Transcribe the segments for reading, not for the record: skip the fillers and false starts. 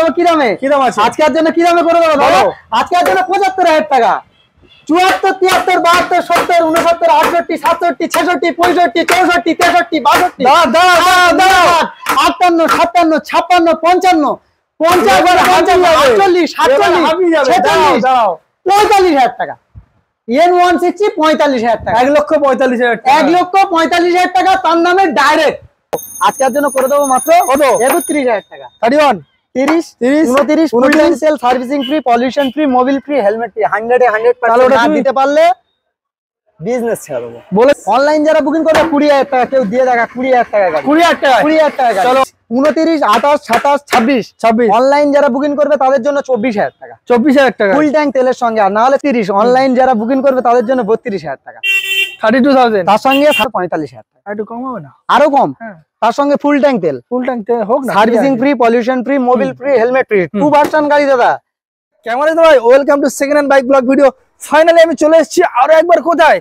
দেবো কি দামে? কি দাম আছে আজকের জন্য? কি দামে করে দেবো দাদা? আজকের জন্য 75,000 টাকা। 74, 73, 72, 70, 69, 68, 67, 66, 65, 64, 63, 62, 58, 57, 56, 55, 45,000 টাকা। N160 45,000 টাকা। 1,45,000 টাকা। 1,45,000 টাকা তার নামে ডাইরেক্ট। আজকের জন্য করে দেবো মাত্র 31,000 টাকা। 31, 30, 29, full tank sale, servicing free, pollution free, Mobil free, helmet free, 100% না দিতে পারলে বিজনেস ছেড়ে দেবো। বলে অনলাইন যারা বুকিং করবে 20,000 টাকা, কেউ দিয়ে দেখা 20,000 টাকা গাড়ি, 20,000 টাকা। চলো 29, 28, 27, 26 অনলাইন যারা বুকিং করবে তাদের জন্য 24,000 টাকা। 24,000 টাকা ফুল ট্যাঙ্ক তেলের সঙ্গে, আর না হলে 30 অনলাইন যারা বুকিং করবে তাদের জন্য 32,000 টাকা। 32,000 তার সঙ্গে 45,000 টাকা। একটু কম হবে না? আরো কম। তার সঙ্গে ফুল ট্যাঙ্ক তেল হোক না, servicing free, pollution free, Mobil free, helmet free, 2 version গাড়ি দাদা। কেমন আছে ভাই? Welcome to second hand bike blog video. Finally আমি চলে এসেছি আরো একবার কোথায়?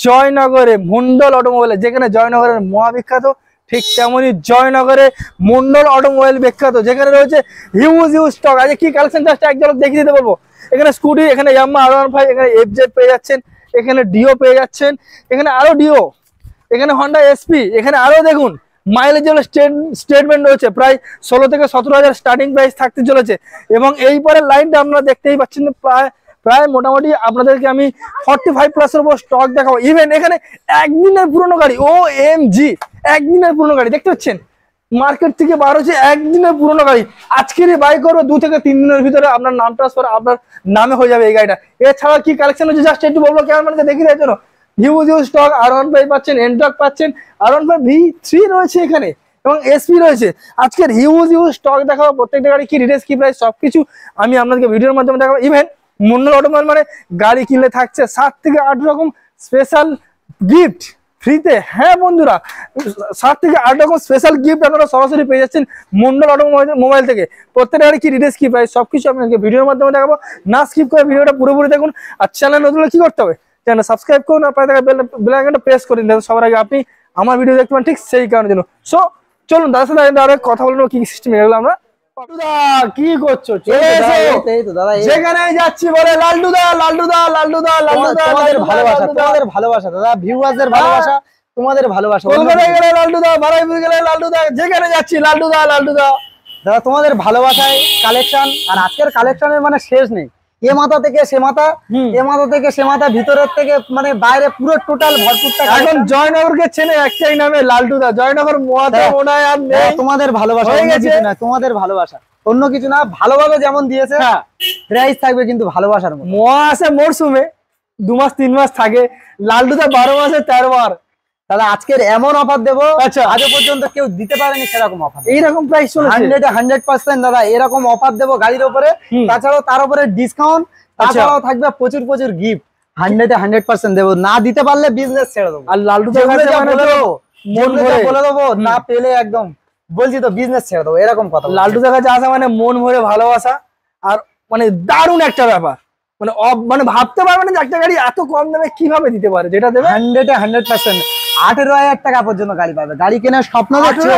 জয়নগরে মন্ডল অটোমোবাইলে, যেখানে জয়নগরের মহাবিখ্যাত, ঠিক তেমনই জয়নগরে মন্ডল অটোমোবাইল বিখ্যাত, যেখানে রয়েছে হিউজ স্টক। আজকে কি কালেকশন জাস্ট এক ঝলক দেখিয়ে দিতে বলবো। এখানে স্কুটি, এখানে ইয়ামাহা R15, এখানে FZ পেয়ে যাচ্ছেন, এখানে ডিও পেয়ে যাচ্ছেন, এখানে আরো ডিও, এখানে হন্ডা SP, এখানে আরো দেখুন মাইলেজ স্টেটমেন্ট রয়েছে, প্রায় 16 থেকে 17,000 স্টার্টিং প্রাইস থাকতে চলেছে। এবং এই পরের লাইনটা আপনারা দেখতেই পাচ্ছেন, প্রায় মোটামুটি আপনাদেরকে আমি 45+ এর উপর স্টক দেখাবো। ইভেন এখানে একদিনের পুরনো গাড়ি, OMG একদিনের পুরনো গাড়ি দেখতে পাচ্ছেন, মার্কেট থেকে বার হচ্ছে একদিনের পুরনো গাড়ি। আজকের এই বাইক করবে 2 থেকে 3 দিনের ভিতরে আপনার নাম ট্রান্সফার আপনার নামে হয়ে যাবে এই গাড়িটা। এছাড়া কি কালেকশন হচ্ছে জাস্ট একটু বলবো, ক্যামেরাম্যানকে দেখিয়ে দেওয়ার জন্য। হিউজ স্টক, R15 পাচ্ছেন, এনটক পাচ্ছেন, R15 V3 রয়েছে এখানে, এবং SP রয়েছে। আজকের হিউজ স্টক দেখাবো, প্রত্যেকটা গাড়ি কি ডিটেইলস, কি প্রাইস, সবকিছু আমি আপনাদেরকে ভিডিওর মাধ্যমে দেখাবো। ইভেন মন্ডল অটোমোবাইল মানে গাড়ি কিনলে থাকছে 7 থেকে 8 রকম স্পেশাল গিফট ফ্রিতে। হ্যাঁ বন্ধুরা, 7 থেকে 8 রকম স্পেশাল গিফট আপনারা সরাসরি পেয়ে যাচ্ছেন মন্ডল অটোমোবাইল থেকে। প্রত্যেকটা গাড়ি কি ডিটেইলস, কি প্রাইস, সবকিছু আপনাকে ভিডিওর মাধ্যমে দেখাবো। না স্কিপ করে ভিডিওটা পুরোপুরি দেখুন। আর চ্যানেল নতুন হলে কি করতে হবে? চ্যানেল সাবস্ক্রাইব করুন, আর পাশে থাকা বেল আইকনটা প্রেস করে দিন, সবার আগে আপনি আমার ভিডিও দেখতে পান, ঠিক সেই কারণের জন্য। সো চলুন দাদার সাথে আরেক কথা বলবো, কি সিস্টেম এগুলো আমরা। কি করছো? যেখানে যাচ্ছি বলে লালটুদা, লালটুদা, লালটুদা, লালটুদা। ভালোবাসা, তোমাদের ভালোবাসা দাদা, ভিউয়ারদের ভালোবাসা, তোমাদের ভালোবাসা। কলকাতায় গেলে লালটুদা, বারাইপুর গেলে লালটুদা, যেখানে যাচ্ছি লালটুদা, লালটুদা। দাদা তোমাদের ভালোবাসায় কালেকশন, আর আজকের কালেকশনের মানে শেষ নেই। এ মাথা থেকে সে মাথা, এ মাথা থেকে সে মাথা, ভিতরের থেকে মানে বাইরে পুরো টোটাল ভরপুর। এখন জয়নগরকে চেনে একটাই নামে, লালটুদা। জয়নগর মনে হয় আর নেই। তোমাদের ভালোবাসা কিছু না, তোমাদের ভালোবাসা অন্য কিছু না। ভালোভাবে যেমন দিয়েছে প্রাইস থাকবে, কিন্তু ভালোবাসার মতো। মোয়া আছে মরসুমে 2 মাস 3 মাস থাকে, লালটুদা 12 মাসে 13 বার। দাদা আজকের এমন অফার দেবো, আচ্ছা আজ পর্যন্ত কেউ দিতে পারেনি সেরকম অফার। এইরকম প্রাইস চলে 100% দাদা, এরকম অফার দেবো গাড়ির উপরে। তাছাড়াও তার উপরে ডিসকাউন্ট, তাছাড়াও থাকবে প্রচুর গিফট। 100% দেবো, না দিতে পারলে বিজনেস ছেড়ে দেবো। আর লালটুদা বলে দেবো, না পেলে একদম বলছি তো বিজনেস ছেড়ে দেবো, এরকম কথা। লালটুদার কাছে আসা মানে মন ভরে ভালোবাসা, আর মানে দারুণ একটা ব্যাপার। মানে ভাবতে পারবে না যে একটা গাড়ি এত কম দামে কিভাবে দিতে পারে, যেটা দেবে 100% 18,000 টাকা পর্যন্ত গাড়ি পাবে। গাড়ি কেনার স্বপ্ন দেখছো,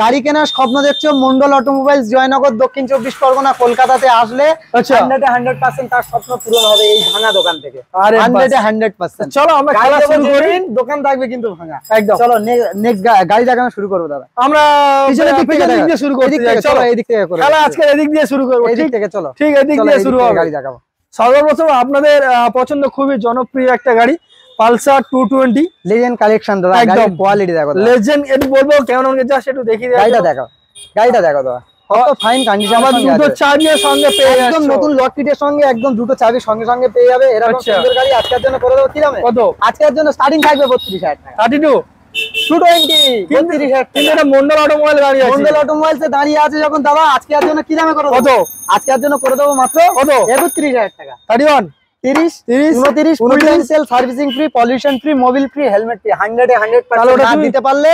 গাড়ি কেনার স্বপ্ন দেখছো, মন্ডল অটোমোবাইলস জয়নগর, দক্ষিণ 24 পরগনা, কলকাতাতে আসলে 100% তার স্বপ্ন পূরণ হবে এই ভাঙা দোকান থেকে। 100%। চলো আমরা খেলা শুরু করি, দোকান থাকবে কিন্তু ভাঙা একদম। চলো নেক্সট গাড়ি দেখানো শুরু করবো দাদা। আমরা পিছনের দিক দিয়ে শুরু করতে যাই। চলো এই দিক থেকে করব, খেলা আজকে এদিক দিয়ে শুরু করব। ঠিক থেকে চলো, ঠিক এদিক দিয়ে শুরু হবে। গাড়ি দেখাবো সর্বপ্রথম আপনাদের পছন্দ, খুবই জনপ্রিয় একটা গাড়ি, পালসার 220 লেজেন্ড কালেকশন দাদা। একদম কোয়ালিটি দেখো লেজেন্ড, এটি বলবো কেমন আমাকে জাস্ট একটু দেখিয়ে দাও। গাড়িটা দেখো, গাড়িটা দেখো দাদা, কত ফাইন কন্ডিশন। আমার দুটো চাবির সঙ্গে পেয়ে যাচ্ছে, একদম নতুন লক কিটের সঙ্গে, একদম দুটো চাবির সঙ্গে পেয়ে যাবে। এরকম সুন্দর গাড়ি আজকের জন্য করে দেবো। কি দামে? কত? আজকের জন্য স্টার্টিং থাকবে 32,000 টাকা। 32 220 32,000 টাকা। এটা মন্ডল অটোমোবাইল গাড়ি আছে, মন্ডল অটোমোবাইলসে দাঁড়িয়ে আছে যখন দাদা, আজকের জন্য কি দামে করে দেবো? কত? আজকের জন্য করে দেবো মাত্র কত? 31,000 টাকা। 31 30 29 full tank sale, servicing free, pollution free, Mobil free, helmet free, 100% না দিতে পারলে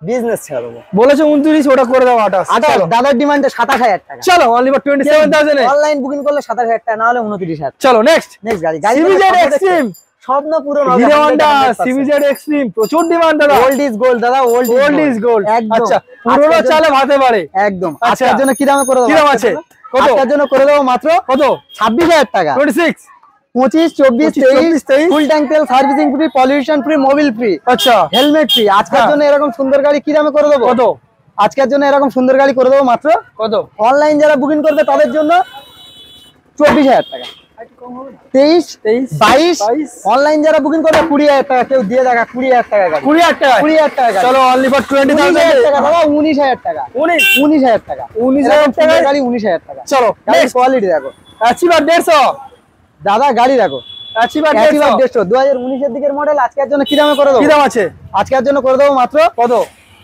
বিজনেস ছেড়ে দেবো। বলেছে 29, ওটা করে দাও 28। দাদার ডিমান্ডে 27,000 টাকা। চলো অনলি ফর 27,000 অনলাইন বুকিং করলে 27,000 টাকা, না হলে 29,000। চলো নেক্সট গাড়ি। সিভিজেড এক্সট্রিম স্বপ্ন পূরণ হবে। হিরো হন্ডা সিবিজেড এক্সট্রিম প্রচুর ডিমান্ড দাদা। ওল্ড ইজ গোল্ড দাদা, ওল্ড ইজ গোল্ড। আচ্ছা পুরোনো চালে ভাতে পারে একদম। আজকের জন্য কি দামে করে দেবো? কি দাম আছে? কত? আজকের জন্য করে দেবো মাত্র কত? 26,000 টাকা। 26 25 24 23 ফুল ট্যাঙ্ক তেল, servicing free, pollution free, Mobil free, আচ্ছা হেলমেট ফ্রি। আজকের জন্য এরকম সুন্দর গাড়ি কি দামে করে দেবো? কত? আজকের জন্য এরকম সুন্দর গাড়ি করে দেবো মাত্র কত? অনলাইন যারা বুকিং করবে তাদের জন্য 24,000 টাকা। 23 22 অনলাইন যারা বুকিং করবে 20,000 টাকা। কেউ দিয়ে দেখা 20,000 টাকা গাড়ি। 20,000 টাকা 20,000 টাকা গাড়ি। চলো অনলি ফর 20,000 টাকা দাদা। 19,000 টাকা। 19,000 টাকা। 19,000 টাকা গাড়ি 19,000 টাকা। চলো গাড়ির কোয়ালিটি দেখো অ্যাচিভার 150 দাদা, গাড়ি দেখো অ্যাচিভার 150 2019 এর দিকের মডেল। আজকের জন্য কি দামে করে দেবো? কি দাম আছে? আজকের জন্য করে দেবো মাত্র কত?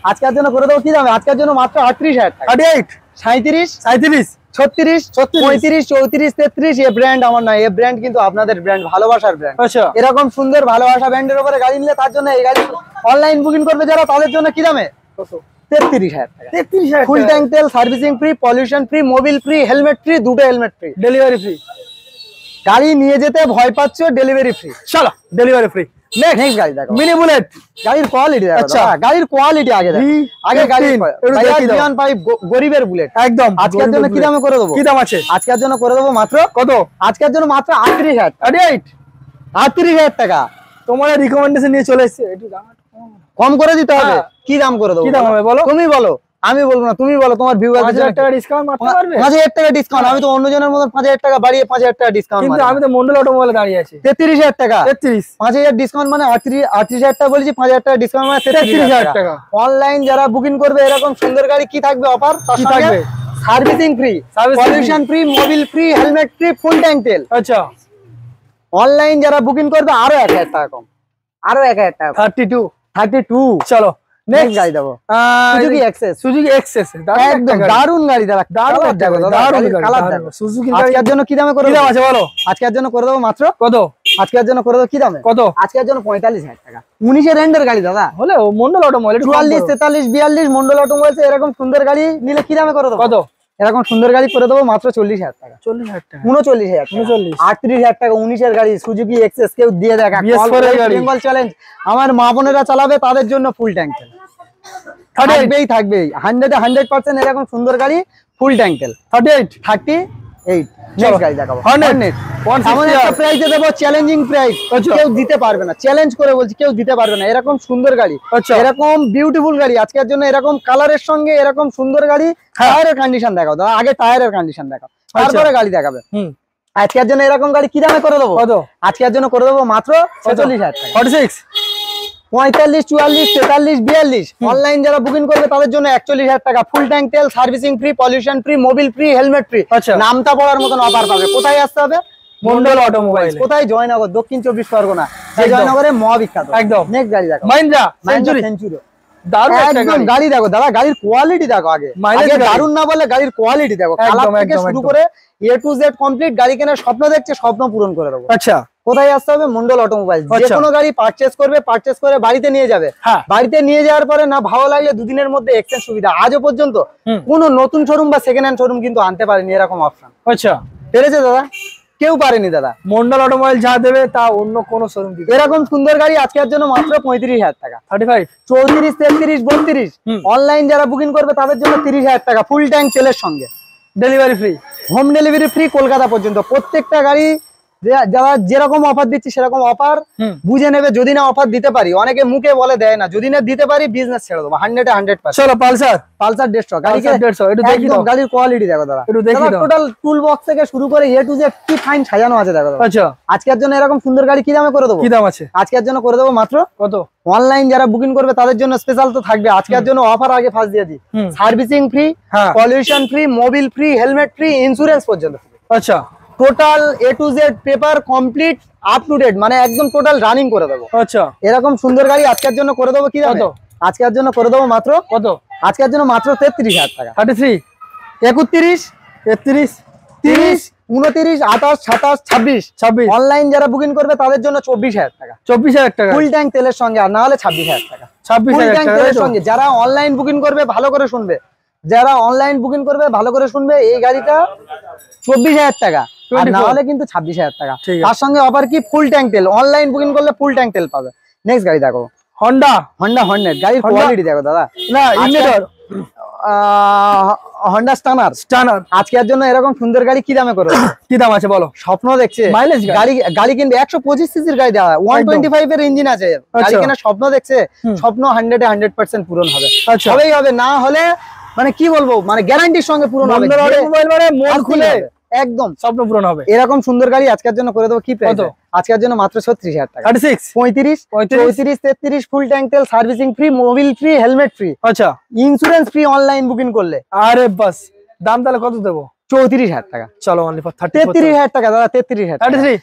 আজকের জন্য করে দেবো কি দামে? আজকের জন্য মাত্র 38,000 টাকা। 38 37 37 36 35 34 33। এ ব্র্যান্ড আমার নয়, এ ব্র্যান্ড কিন্তু আপনাদের ব্র্যান্ড, ভালোবাসার ব্র্যান্ড। আচ্ছা এরকম সুন্দর ভালোবাসা ব্র্যান্ডের উপরে গাড়ি নিলে তার জন্য এই গাড়ি অনলাইন বুকিং করবে যারা, তাদের জন্য কি দামে? কত? 33,000 টাকা। 33,000 ফুল ট্যাঙ্ক তেল, servicing free, pollution free, Mobil free, helmet free, দুটো হেলমেট ফ্রি, ডেলিভারি ফ্রি। গাড়ি নিয়ে যেতে ভয় পাচ্ছ, ডেলিভারি ফ্রি। চলো ডেলিভারি ফ্রি। নেক্সট গাড়ি দেখো, মিনি বুলেট। গাড়ির কোয়ালিটি দেখো। আচ্ছা। গাড়ির কোয়ালিটি আগে দেখো। আগে গাড়ির গরিবের বুলেট। একদম। আজকের জন্য কি দামে করে দেবো? কি দাম আছে? আজকের জন্য করে দেবো মাত্র কত? আজকের জন্য মাত্র 38,000 টাকা। 38,000 টাকা। তোমার রিকমেন্ডেশন নিয়ে চলে এসেছে, একটু দাম কম করে দিতে হবে। হ্যাঁ। কি দাম করে দেবো? কি দাম হবে বলো? তুমি বলো, আমি বলবো না, তুমি বলো। তোমার ভিউ 5,000 টাকা ডিসকাউন্ট মারতে পারবে? 5,000 টাকা ডিসকাউন্ট। আমি তো অন্যজনের মতন 5,000 টাকা বাড়িয়ে 5,000 টাকা ডিসকাউন্ট। কিন্তু আমি তো মন্ডল অটোমোবাইলে দাঁড়িয়ে আছি। 33,000 টাকা। 33 5,000 ডিসকাউন্ট মানে 38,000 টাকা বলেছি। 5,000 টাকা ডিসকাউন্ট মানে 33,000 টাকা। অনলাইন যারা বুকিং করবে এরকম সুন্দর গাড়ি কি থাকবে অফার? কি থাকবে? Servicing free, pollution free, Mobil free, helmet free, full tank তেল। আচ্ছা অনলাইন যারা বুকিং করবে আরো 1,000 টাকা কম, আরো 1,000 টাকা। 32। চলো নেক্সট গাড়ি দেবো সুজুকি এক্সেস। সুজুকি এক্সেস একদম দারুন গাড়ি দাদা, দারুন কালার দেখো। সুজুকি আজকের জন্য কি দামে করে কি দেবো? দাম আছে বলো? আজকের জন্য করে দেবো মাত্র কত? আজকের জন্য করে দেবো কি দামে? কত? আজকের জন্য 45,000 টাকা। 19 এর এন্ডের গাড়ি দাদা। হলে মন্ডল অটোমোবাইল 44 43 42 মন্ডল অটোমোবাইলস এরকম সুন্দর গাড়ি নিলে কি দামে করে দেবো? কত? এরকম সুন্দর গাড়ি করে দেবো মাত্র 40,000 টাকা। 40,000 টাকা। 39,000 38,000 টাকা। 19 এর গাড়ি সুজুকি এক্সেস। কেউ দিয়ে দেখা বেঙ্গল চ্যালেঞ্জ আমার মা বোনেরা চালাবে, তাদের জন্য ফুল ট্যাঙ্ক তেল থাকবেই 100% এরকম সুন্দর গাড়ি ফুল ট্যাঙ্ক তেল। 38 নেক্সট গাড়ি দেখাবো। প্রাইসে দেবো চ্যালেঞ্জিং প্রাইস। কেউ দিতে পারবে না, চ্যালেঞ্জ করে বলছি, কেউ দিতে পারবে না এরকম সুন্দর গাড়ি, এরকম বিউটিফুল গাড়ি। আজকের জন্য এরকম কালারের সঙ্গে এরকম সুন্দর গাড়ি। টায়ারের কন্ডিশন দেখাও দাদা, আগে টায়ারের কন্ডিশন দেখাও, তারপরে গাড়ি দেখাবে। আজকের জন্য এরকম গাড়ি কি দামে করে দেবো? আজকের জন্য করে দেবো মাত্র 46,000 টাকা। 46 45 44 43 42 অনলাইন যারা বুকিং করবে তাদের জন্য 41,000 টাকা। ফুল ট্যাঙ্ক তেল, servicing free, pollution free, Mobil free, helmet free. নামটা পড়ার মতন অফার পাবে। কোথায় আসতে হবে? মন্ডল অটোমোবাইল। কোথায়? জয়নগর, দক্ষিণ 24 পরগনা। জয়নগরে মহাবিখ্যাত। একদম। নেক্সট গাড়ি দেখো, মাহিন্দ্রা সেঞ্চুরি। একদম গাড়ি দেখো দাদা, গাড়ির কোয়ালিটি দেখো। আগে দারুন না বলে গাড়ির কোয়ালিটি দেখো। কালার থেকে শুরু করে A to Z কমপ্লিট। গাড়ি কেনার স্বপ্ন দেখছে, স্বপ্ন পূরণ করে দেবো। আচ্ছা কোথায় আসতে হবে? মন্ডল অটোমোবাইল। যে কোনো গাড়ি পারচেজ করবে, পারচেজ করে বাড়িতে নিয়ে যাবে। বাড়িতে নিয়ে যাওয়ার পরে না ভালো লাগলে দুদিনের মধ্যে এক্সচেঞ্জ সুবিধা। আজও পর্যন্ত কোনো নতুন শোরুম বা সেকেন্ড হ্যান্ড শোরুম কিন্তু আনতে পারেনি এরকম অপশন। আচ্ছা পেরেছে দাদা? কেউ পারেনি দাদা। মন্ডল অটোমোবাইল যা দেবে তা অন্য কোন শোরুম দিবে। এরকম সুন্দর গাড়ি আজকের জন্য মাত্র 35,000 টাকা। 35 34 33 32 অনলাইন যারা বুকিং করবে তাদের জন্য 30,000 টাকা ফুল ট্যাঙ্ক তেলের সঙ্গে। Delivery free, home delivery free Kolkata পর্যন্ত। প্রত্যেকটা গাড়ি যারা যেরকম অফার দিচ্ছি সেরকম অফার বুঝে নেবে। যদি না অফার দিতে পারি, অনেকে মুখে বলে দেয় না, যদি না দিতে পারি বিজনেস ছেড়ে দেবো 100%। চলো পালসার 150 গাড়ি, একটু দেখি দাও। গাড়ির কোয়ালিটি দেখো দাদা, একটু দেখি দাও। টোটাল টুল বক্স থেকে শুরু করে A to Z কি ফাইন সাজানো আছে দেখো দাদা। আচ্ছা আজকের জন্য এরকম সুন্দর গাড়ি কি দামে করে দেবো? কি দাম আছে? আজকের জন্য করে দেবো মাত্র কত? অনলাইন যারা বুকিং করবে তাদের জন্য স্পেশাল তো থাকবে। আজকের জন্য অফার আগে ফার্স্ট দিয়ে দিই। Servicing free, pollution free, Mobil free, helmet free, insurance পর্যন্ত। আচ্ছা total A to Z paper complete up to date, মানে একদম টোটাল রানিং করে দেবো। আচ্ছা এরকম সুন্দর গাড়ি আজকের জন্য করে দেবো কি দামে? আজকের জন্য করে দেবো মাত্র কত? আজকের জন্য মাত্র 33,000 টাকা। 33 31 33 30 29 28 27 26 অনলাইন যারা বুকিং করবে তাদের জন্য 24,000 টাকা। 24,000 টাকা ফুল ট্যাঙ্ক তেলের সঙ্গে, আর না হলে 26,000 টাকা। 26,000 টাকা তেলের সঙ্গে যারা অনলাইন বুকিং করবে ভালো করে শুনবে, যারা অনলাইন বুকিং করবে ভালো করে শুনবে, এই গাড়িটা 24,000 টাকা। আর না হলে কিন্তু 26,000 টাকা। ঠিক আছে। তার সঙ্গে অফার কি ফুল ট্যাঙ্ক তেল, অনলাইন বুকিং করলে ফুল ট্যাঙ্ক তেল পাবে। নেক্সট গাড়ি দেখো হন্ডা হন্ডা গাড়ির Honda? কোয়ালিটি দেখো দাদা, না ইগনিটর হন্ডা স্টানার। আজকের জন্য এরকম সুন্দর গাড়ি কি দামে করবে? কি দাম আছে বলো? স্বপ্ন দেখছে মাইলেজ গাড়ি কিনবে 125 সিসির গাড়ি দেওয়া, 125 এর ইঞ্জিন আছে, গাড়ি কেনার স্বপ্ন দেখছে, স্বপ্ন 100% পূরণ হবে। আচ্ছা হবেই হবে, না হলে মানে কি বলবো, মানে গ্যারান্টির সঙ্গে পূরণ হবে। মোবাইল মানে মন খুলে একদম স্বপ্ন পূরণ হবে। এরকম সুন্দর গাড়ি আজকের জন্য করে দেবো কি প্রাইস? আজকের জন্য মাত্র 36,000 টাকা। 36 35 34 33 ফুল ট্যাঙ্ক তেল, servicing free, Mobil free, helmet free, আচ্ছা ইন্স্যুরেন্স ফ্রি অনলাইন বুকিং করলে। আরে বাস, দাম তাহলে কত দেবো? 34,000 টাকা। চলো অনলি ফর 33,000 টাকা দাদা, 33,000 টাকা। 33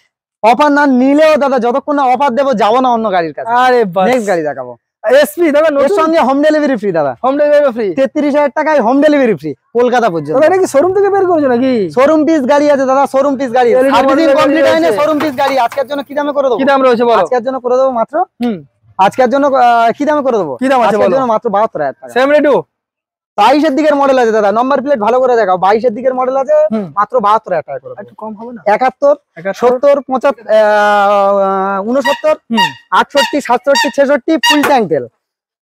অফার না নিলেও দাদা, যতক্ষণ না অফার দেবো যাবো না অন্য গাড়ির কাছে। আরে বাস, নেক্সট গাড়ি দেখাবো এসপি দাদা, এর নতুন সঙ্গে হোম ডেলিভারি ফ্রি দাদা, হোম ডেলিভারি ফ্রি। 33,000 টাকায় হোম ডেলিভারি ফ্রি কলকাতা পর্যন্ত। দাদা এটা কি শোরুম থেকে বের করেছো নাকি? শোরুম পিস গাড়ি আছে দাদা, শোরুম পিস গাড়ি, LED সার্ভিসিং model কমপ্লিট গাড়ি হয়নি, আছে। শোরুম পিস গাড়ি। আজকের জন্য কি দামে করে দেবো? কি দাম রয়েছে বলো? আজকের জন্য করে দেবো মাত্র আজকের জন্য কি দামে করে দেবো? কি দাম আছে আজকের বলো? জন্য মাত্র 72,000 টাকা। সেম রেটু 22 এর দিকের মডেল আছে দাদা, নাম্বার প্লেট ভালো করে দেখাও, 22 এর দিকের মডেল আছে, মাত্র 72,000 টাকা করে দেবো। একটু কম হবে না? 71 70 75 69 68 67 66 ফুল ট্যাঙ্ক তেল,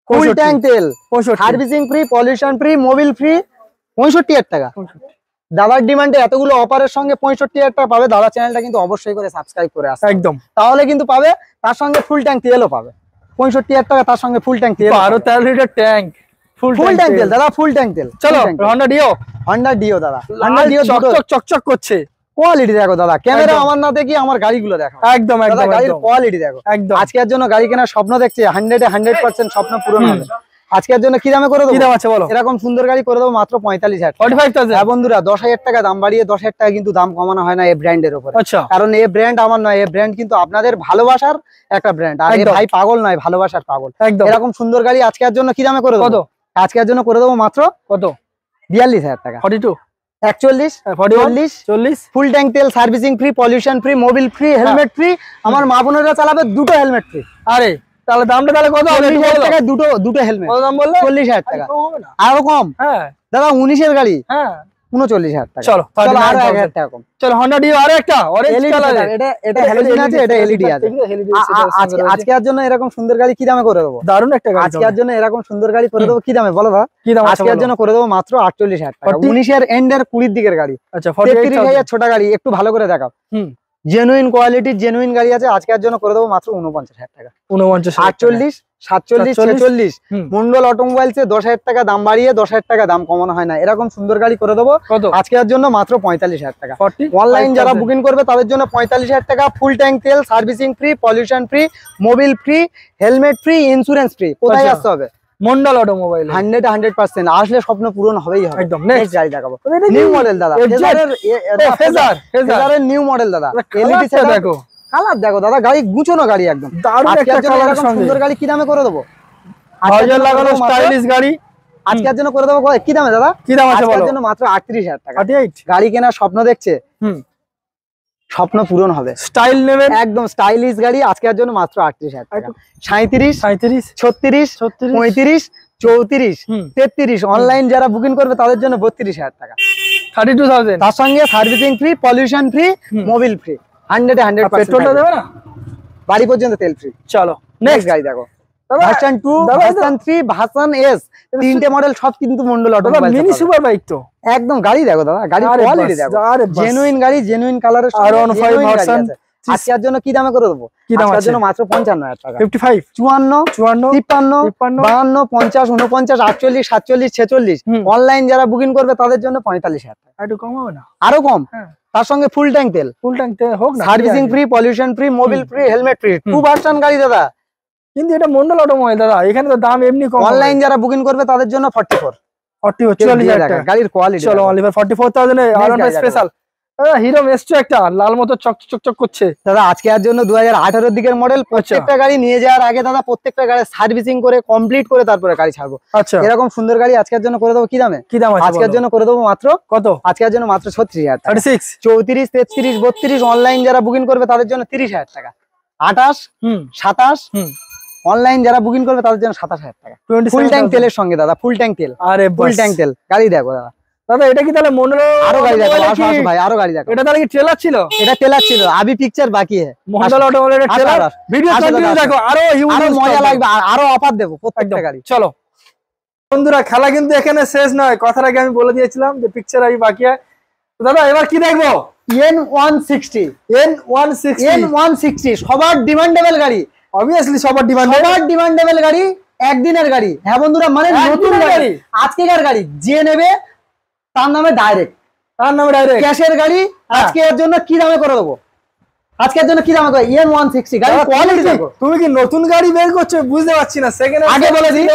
ফুল ট্যাঙ্ক তেল, servicing free, pollution free, Mobil free, 65,000 টাকা। দাদার ডিমান্ডে এতগুলো অফারের সঙ্গে 65,000 টাকা পাবে। দাদা চ্যানেলটা কিন্তু অবশ্যই করে সাবস্ক্রাইব করে আসবে একদম, তাহলে কিন্তু পাবে। তার সঙ্গে ফুল ট্যাঙ্ক তেলও পাবে, 65,000 টাকা তার সঙ্গে ফুল ট্যাঙ্ক তেল, 12 লিটার ট্যাঙ্ক, ফুল ট্যাঙ্ক তেল দাদা, ফুল ট্যাঙ্ক তেল। চলো হন্ডা ডিও, হন্ডা ডিও দাদা, হন্ডা ডিও চকচক করছে। কোয়ালিটি দেখো দাদা, ক্যামেরা আমার না দেখি আমার গাড়িগুলো দেখো, একদম দাদা একদম গাড়ির কোয়ালিটি দেখো। একদম। আজকের জন্য গাড়ি কেনার স্বপ্ন দেখছে, 100% স্বপ্ন পূরণ হবে। আজকের জন্য কি দামে করে দেবো? কি দাম আছে বলো? এরকম সুন্দর গাড়ি করে দেবো মাত্র 45,000 টাকা। 45,000। হ্যাঁ বন্ধুরা, 10,000 টাকা দাম বাড়িয়ে 10,000 টাকা কিন্তু দাম কমানো হয় না এই ব্র্যান্ডের উপরে। আচ্ছা, কারণ এই ব্র্যান্ড আমার নয়, এই ব্র্যান্ড কিন্তু আপনাদের ভালোবাসার একটা ব্র্যান্ড। আর এই একদম। ভাই পাগল নয়, ভালোবাসার পাগল। একদম। এরকম সুন্দর গাড়ি আজকের জন্য কি দামে করে দেবো? কত? আজকের জন্য করে দেবো মাত্র কত? 42,000 টাকা। 42 41 41 40 40 ফুল ট্যাঙ্ক তেল, servicing free, pollution free, Mobil free, helmet free. আমার মা বোনেরা চালাবে দুটো হেলমেট ফ্রি। আরে তাহলে দামটা তাহলে কত হবে? 40,000 টাকায় দুটো হেলমেট। কত দাম বললে? 40,000 টাকা। কম হবে না? আরো কম হ্যাঁ দাদা, 19 এর গাড়ি হ্যাঁ 39,000 টাকা। চলো আরো 39,000 1,000 টাকা কম। চলো হন্ডা ডিও আরে একটা অরেঞ্জ LED কালারে, এটা হ্যালোজেন আছে, এটা এলইডি আছে। আজকের জন্য এরকম সুন্দর গাড়ি কি দামে করে দেবো? দারুণ একটা গাড়ি। আজকের জন্য এরকম সুন্দর গাড়ি করে দেবো কি দামে বলো দাদা? কি দাম আছে আজকের বলো? জন্য করে দেবো মাত্র 48,000 টাকা। 19 এর এন্ডের 20 দিকের গাড়ি, আচ্ছা 33,000 ছোট গাড়ি, একটু ভালো করে দেখাও। জেনুইন কোয়ালিটির জেনুইন গাড়ি আছে। আজকের জন্য করে দেবো মাত্র 49,000 টাকা। 49 48 47 46 মন্ডল অটোমোবাইলসে 10,000 টাকা দাম বাড়িয়ে 10,000 টাকা দাম কমানো হয় না। এরকম সুন্দর গাড়ি করে দেবো কত? আজকের জন্য মাত্র 45,000 টাকা। 40 অনলাইন যারা বুকিং করবে তাদের জন্য 45,000 টাকা, ফুল ট্যাঙ্ক তেল, servicing free, pollution free, Mobil free, helmet free, insurance free. কোথায় আচ্ছা। আসতে হবে? মন্ডল অটোমোবাইল। 100% আসলে স্বপ্ন পূরণ হবেই হবে। একদম। নেক্সট গাড়ি দেখাবো, নিউ মডেল দাদা, ফেজারের নিউ মডেল দাদা। এলইডি সেটআপ দেখো, কালার দেখো দাদা, গাড়ি গুছানো গাড়ি একদম দারুণ একটা কালারের সঙ্গে সুন্দর গাড়ি কি দামে করে দেবো? ভাইজার লাগানো স্টাইলিশ গাড়ি আজকের জন্য করে দেবো কি দামে দাদা? কি দাম আছে বলো? আজকের জন্য মাত্র 38,000 টাকা। 38 গাড়ি কেনার স্বপ্ন দেখছে, স্বপ্ন পূরণ হবে। স্টাইল নেবেন একদম স্টাইলিশ গাড়ি আজকের জন্য মাত্র 38,000 টাকা। 37 37 36 35 34 33 অনলাইন যারা বুকিং করবে তাদের জন্য 32,000 টাকা। 32,000। তার সঙ্গে servicing free, pollution free, Mobil free, 100% পেট্রোলটা দেবে না? বাড়ি পর্যন্ত তেল ফ্রি। চলো নেক্সট গাড়ি দেখো, ভার্সন 2 ভার্সন 3 ভার্সন এস, তিনটে মডেল সব কিন্তু Mondal automobile. Mini super bike তো একদম গাড়ি দেখো দাদা, গাড়ির কোয়ালিটি দেখো, জেনুইন গাড়ি, জেনুইন কালারের R15 ভার্সন। আজকের জন্য কি দামে করে দেবো? আজকের জন্য মাত্র 55,000 টাকা। 55 54 54 53 52 50 49 48 47 46 অনলাইন যারা বুকিং করবে তাদের জন্য 45,000 টাকা। একটু কম হবে না? আরো কম। তার সঙ্গে ফুল ট্যাঙ্ক তেল, ফুল ট্যাঙ্ক হোক না, servicing free, pollution free, Mobil free, helmet free, 2 version গাড়ি দাদা। কিন্তু এটা মন্ডল অটোমোবাইল দাদা, এখানে তো দাম এমনি কম। অনলাইন যারা বুকিং করবে তাদের জন্য 44,000 টাকা গাড়ির কোয়ালিটি। চলো অনলি 44,000 এ আর স্পেশাল হিরো মেস্ট্রো একটা লাল মতো চকচক করছে দাদা। আজকে আর জন্য 2018 দিকের মডেল। প্রত্যেকটা গাড়ি নিয়ে যাওয়ার আগে দাদা প্রত্যেকটা গাড়ি সার্ভিসিং করে কমপ্লিট করে তারপরে গাড়ি ছাড়বো। আচ্ছা, এরকম সুন্দর গাড়ি আজকের জন্য করে দেবো কি দামে? কি দাম আছে আজকের জন্য করে দেবো মাত্র কত? আজকের জন্য মাত্র 36,000 টাকা। 36 34 33 32 অনলাইন যারা বুকিং করবে তাদের জন্য 30,000 টাকা। 28 27 অনলাইন যারা বুকিং করবে তাদের জন্য 27,000 টাকা। ফুল ট্যাঙ্ক তেলের সঙ্গে দাদা, ফুল ট্যাঙ্ক তেল। আরে ফুল ট্যাঙ্ক তেল গাড়ি দেখো দাদা, দাদা এটা কি তাহলে মনে আরো গাড়ি দেখো, আসো আসো ভাই, আরো গাড়ি দেখো। এটা তাহলে কি ট্রেলার ছিল? এটা টেলার ছিল, আবি পিকচার বাকি है। মন্ডল অটোমোবাইলের ট্রেলার ভিডিও কন্টিনিউ দেখো, আরো আরো মজা লাগবে, আরো অফার দেবো প্রত্যেকটা গাড়ি। চলো বন্ধুরা, খেলা কিন্তু এখানে শেষ নয়, কথার আগে আমি বলে দিয়েছিলাম যে পিকচার আবি বাকি है। তো দাদা এবার কি দেখবো? N160 N160 সবার ডিমান্ডেবল গাড়ি, অবভিয়াসলি সবার ডিমান্ডেবল গাড়ি, একদিনের গাড়ি। হ্যাঁ বন্ধুরা, মানে নতুন গাড়ি, আজকের গাড়ি যে নেবে তার নামে ডাইরেক্ট, ক্যাশের গাড়ি। আজকে এর জন্য কি দামে করে দেবো? আজকের জন্য কি দামে করে? N160 গাড়ি কোয়ালিটি দেখো। তুমি কি নতুন গাড়ি বের করছো বুঝতে পারছি না। সেকেন্ড আগে বলে দিল,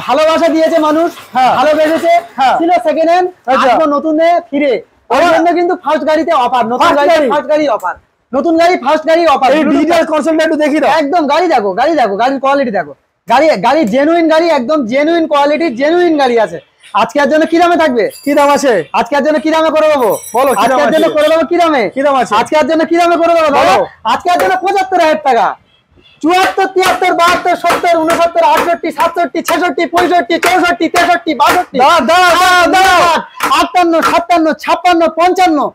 ভালোবাসা দিয়েছে মানুষ, ভালোবেসেছে, ছিল সেকেন্ড হ্যান্ড, আজকে নতুন ফিরে। ওর জন্য কিন্তু ফার্স্ট গাড়িতে অফার, নতুন গাড়ি ফার্স্ট গাড়ি অফার, নতুন গাড়ি ফার্স্ট গাড়ি অফার। এই ডিজিটাল কনসেপ্টটা একটু দেখি দাও। একদম গাড়ি দেখো, গাড়ির কোয়ালিটি দেখো। গাড়ি জেনুইন গাড়ি, একদম জেনুইন কোয়ালিটি, জেনুইন গাড়ি আছে। আজকের জন্য কি দামে থাকবে? কি দাম আছে? আজকের জন্য কি দামে করে দেবো? বলো কি দাম আজকের জন্য আছে? করে দেবো কি দামে? কি দাম আছে? আজকের জন্য কি দামে করে দেবো দাদা? আজকের জন্য 75,000 টাকা। 74, 73, 72, 70, 69, 68, 67, 66, 65, 64, 63, 62, দাঁড়াও, দাঁড়াও, দাঁড়াও। 58, 57, 56,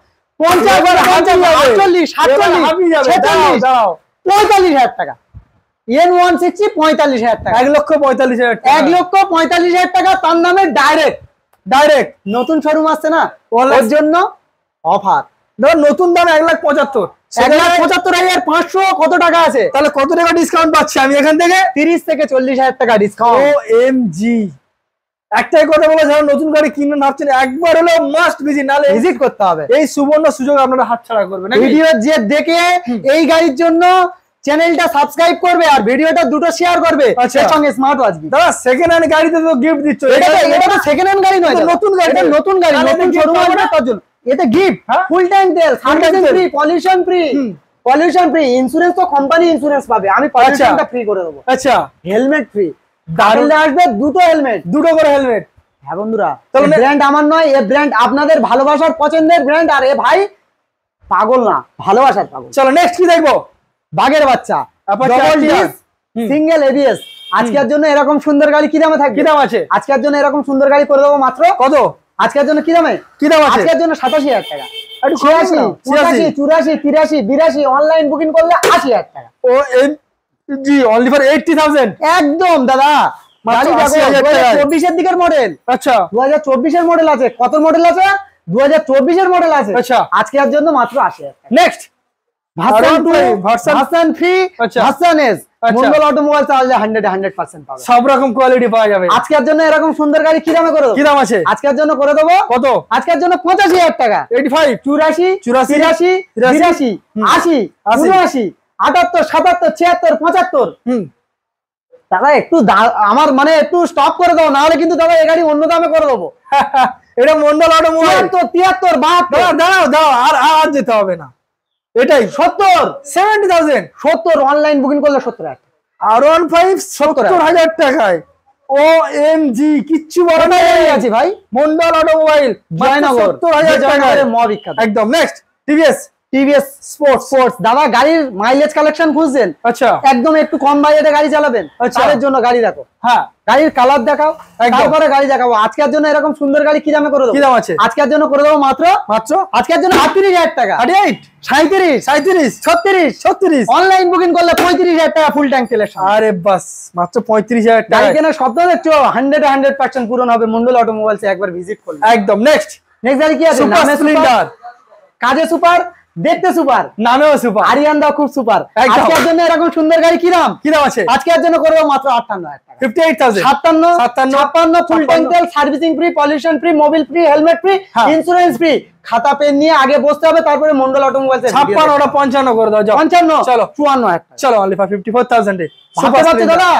55, 50, 48, 47, 46, দাঁড়াও। 45,000 টাকা। N160 45,000 টাকা। 1,45,000 টাকা। 1,45,000 টাকা তার নামে ডাইরেক্ট নতুন শোরুম আসছে না, ওর জন্য অফার। দাদা নতুন দাম 1,75,000, 1,75,500 কত টাকা আছে? তাহলে কত টাকা ডিসকাউন্ট পাচ্ছি আমি এখান থেকে? 30 থেকে 40,000 টাকা ডিসকাউন্ট। OMG, একটাই কথা বলে যারা নতুন গাড়ি কিনবেন ভাবছেন, একবার হলো মাস্ট ভিজিট, নালে ভিজিট করতে হবে। এই সুবর্ণ সুযোগ আপনারা হাতছাড়া করবেন না। ভিডিও যে দেখে এই গাড়ির জন্য চ্যানেলটা সাবস্ক্রাইব করবে আর ভিডিওটা দুটো শেয়ার করবে, আচ্ছা। এর সঙ্গে স্মার্ট ওয়াচ গিফট। দাদা সেকেন্ড হ্যান্ড গাড়িতে তো গিফট দিচ্ছ। এটা তো সেকেন্ড হ্যান্ড গাড়ি নয়, এটা নতুন গাড়ি। এটা নতুন গাড়ি, তাহলে নতুন এটা শোরুম gift আসবে পাবো না? তার জন্য এতে গিফট, ফুল ট্যাঙ্ক তেল, servicing free, pollution free, insurance তো কোম্পানি ইন্স্যুরেন্স পাবে, আমি পলিউশনটা ফ্রি করে দেবো। আচ্ছা, হেলমেট ফ্রি, দারুণ। দারুণ আসবে দুটো হেলমেট, দুটো করে হেলমেট। হ্যাঁ বন্ধুরা, তাহলে ব্র্যান্ড আমার নয়, এ ব্র্যান্ড আপনাদের ভালোবাসার পছন্দের ব্র্যান্ড। আর এ ভাই পাগল না, ভালোবাসার পাগল। চলো নেক্সট কি দেখবো? বাঘের বাচ্চা, ডবল ডিস, সিঙ্গেল এবিএস। আজকের জন্য এরকম সুন্দর গাড়ি কি দামে থাকবে? কি দাম আছে? আজকের জন্য এরকম সুন্দর গাড়ি করে দেবো মাত্র কত? আজকের জন্য কি দামে? কি দাম আছে? আজকের জন্য 87,000 টাকা। একটু কম 86, নাও। 85, 84, 83, 82 অনলাইন বুকিং করলে 80,000 টাকা। OMG, only for 80,000। একদম দাদা, মাত্র গাড়ি দেখো, 80,000 টাকায়। 2024 এর দিকের মডেল, আচ্ছা 2024 এর মডেল আছে। কত মডেল আছে? 2024 এর মডেল আছে। আচ্ছা। আজকের জন্য মাত্র 80,000 টাকা। নেক্সট ভার্সন 2, ভার্সন ভার্সন 3, আচ্ছা। Version S. আচ্ছা। মন্ডল অটোমোবাইল চার্জে 100% পাবে। সব রকম কোয়ালিটি পাওয়া যাবে। আজকের জন্য এরকম সুন্দর গাড়ি কি দামে করে দেবো? কি দাম আছে? আজকের জন্য করে দেবো কত? আজকের জন্য 85,000 টাকা। 85, 84, 84, 83, 82, 80, 79, 78, 77, 76, 75। দাদা একটু আমার মানে একটু স্টপ করে দাও, না হলে কিন্তু দাদা এই গাড়ি অন্য দামে করে দেবো। এটা মন্ডল অটোমোবাইল। 73, 72, দাঁড়াও দাঁড়াও, আর যেতে হবে না, এটাই 70, 70,000। 70 অনলাইন বুকিং করলে 70,000 টাকা। R15 70,000 টাকায়। OMG, কিচ্ছু বড় না আছি ভাই, মন্ডল অটোমোবাইল জয়নগর, 70,000 টাকায়। মহাবিখ্যাত একদম নেক্সট টিভিএস স্পোর্টস। দাদা গাড়ির মাইলেজ কালেকশন খুঁজছেন, আচ্ছা একদম একটু কম বাজেটে গাড়ি চালাবেন, আচ্ছা। তাদের জন্য গাড়ি দেখো। হ্যাঁ, গাড়ির কালার দেখাও, একদম। তারপরে গাড়ি দেখাবো। আজকের জন্য এরকম সুন্দর গাড়ি কি দামে করে দেবো? কি দাম আছে? আজকের জন্য করে দেবো মাত্র আজকের জন্য 38,000 টাকা। 38, 37, 37, 36, 36। অনলাইন বুকিং করলে 35,000 টাকা ফুল ট্যাঙ্ক তেলের সঙ্গে। আরে বাস, মাত্র 35,000 গাড়ি টাকা। কেনার স্বপ্ন দেখছো, 100% পূরণ হবে মন্ডল অটোমোবাইলস একবার ভিজিট করলে। একদম নেক্সট নেক্সট গাড়ি কি আছে? সুপার নামে স্প্লেন্ডার, কাজে সুপার, দেখতে সুপার, নামেও সুপার। আরিয়ান দা খুব সুপার। একদম। আজকের জন্য এরকম সুন্দর গাড়ি কি দাম? কি দাম আছে? আজকের জন্য করবো মাত্র 58,000 টাকা। 58,000, 57, 56 ফুল 56, ট্যাঙ্ক তেল, servicing free, pollution free, Mobil free, helmet free, হ্যাঁ। Insurance free. খাতা পেন নিয়ে আগে বসতে হবে, তারপরে মন্ডল অটোমোবাইলস 56 ওটা 55 করে দাও, যাও 55, চলো 54,000 টাকা। চলো অনলি ফর 54,000 এ ভাবতে পারছো দাদা,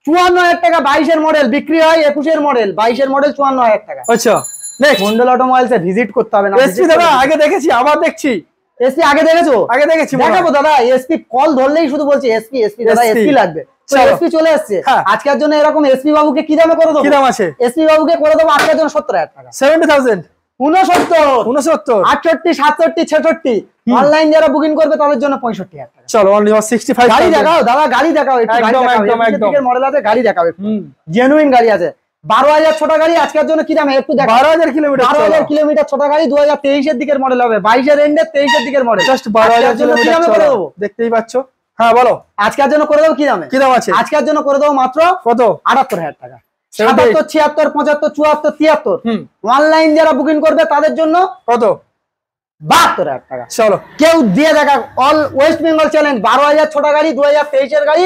54,000 টাকা 22 এর মডেল বিক্রি হয়, 21 এর মডেল, 22 এর মডেল 54,000 টাকা। আচ্ছা নেক্সট মন্ডল অটোমোবাইলসে ভিজিট করতে হবে না? এসপি দাদা আগে দেখেছি, আবার দেখছি। এসপি আগে দেখেছো? আগে দেখেছি, দেখাবো দাদা। এসপি কল ধরলেই শুধু বলছি এসপি এসপি দাদা, SP এসপি লাগবে। চলো। এসপি চলে আসছে। হ্যাঁ। আজকের জন্য এরকম এসপি বাবুকে কি দামে করে দেবো? কি দাম আছে? এসপি বাবুকে করে দেবো আজকের জন্য 70,000 টাকা। 70,000, 69, 69, 68, 67, 66 অনলাইন যারা বুকিং করবে তাদের জন্য 65,000 টাকা। চলো অনলি ফর 65,000। গাড়ি দেখাও দাদা, গাড়ি দেখাও একটু, গাড়ি একদম, দেখাও। একদম, একুশের একদম। দিকের মডেল আছে, গাড়ি দেখাও একটু। জেনুইন গাড়ি আছে। 12,000 ছোট গাড়ি আজকের জন্য কি দাম একটু দেখো। 12,000 কিলোমিটার 12,000 কিলোমিটার ছোট গাড়ি 2023 এর দিকের মডেল হবে, 22 এর এন্ডে 23 এর দিকের মডেল। জাস্ট 12,000 কিলোমিটার করে দেবো, দেখতেই পাচ্ছ। হ্যাঁ বলো, আজকের জন্য করে দেবো কি দামে? কি দাম আছে আজকের জন্য করে দেবো মাত্র কত? 78,000 টাকা। 77, 76, 75, 74, 73 অনলাইন যারা বুকিং করবে তাদের জন্য কত? 72,000 টাকা। চলো কেউ দিয়ে দেখা, অল ওয়েস্ট বেঙ্গল চ্যালেঞ্জ। 12,000 ছোট গাড়ি 2023 এর গাড়ি